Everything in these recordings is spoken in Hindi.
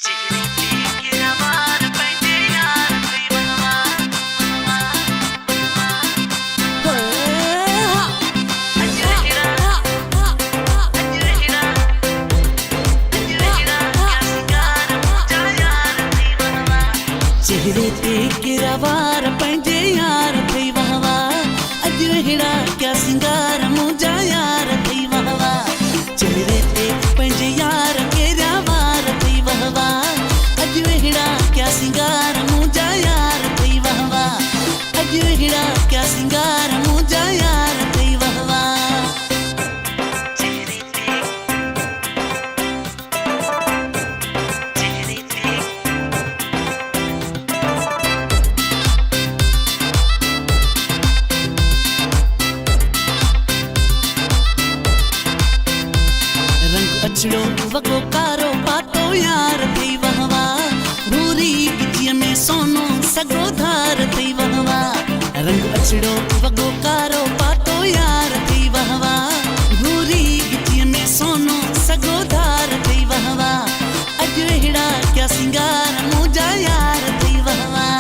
चेहरे ते गिरावार पंहिंजे यार थई वाह वाह। अॼु अहिड़ा क्या सिंगार मुंहिंजा यार थई वाह वाह। चेहरे ते पंहिंजे यार केरिया वार थई वाह वाह। अॼु अहिड़ा क्या सिंगार मुंहिंजा यार थई वाह वाह। अॼु अहिड़ा क्या सिंगार मुंहिंजा यार थई वाह वाह। अछड़ो वॻो कारो पातो यार थई वाह वाह। भूरी गिटीअ में सोनो सॻो धार थई वाह वाह। रंग अछड़ो वॻो कारो पातो यार थई वाह वाह। भूरी गिटीअ में सोनो सॻो धार थई वाह वाह। अॼु अहिड़ा क्या सिंगार मुंहिंजा यार थई वाह वाह।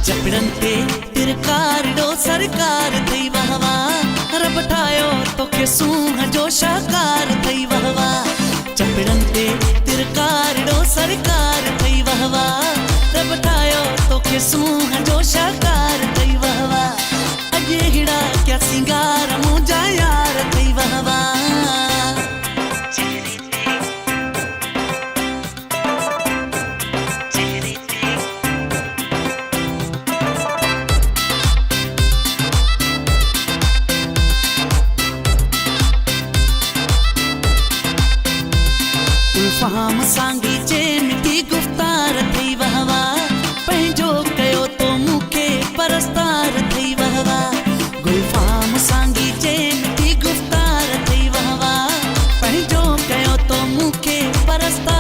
चपड़नि ते तिरकार ॾो सरकार थई वाह वाह। रब ठाहियो तोखे सूंह जो शाकार थई वाह वाह। चपड़नि ते तिरकार ॾो सरकार थई वाह वाह। रब ठाहियो तोखे सूंह जो शाकार थई वाह वाह। अॼु अहिड़ा क्या सिंगार मुंहिंजा यार थई वाह वाह। फाम सांगी जे मिठी गुफ्तार थई वाह वाह। पंहिंजो कयो तो मूंखे परस्तार थई वाह वाह। गुलफाम सांगी जे मिठी गुफ्तार थई वाह वाह। पंहिंजो कयो तो मूंखे परस्तार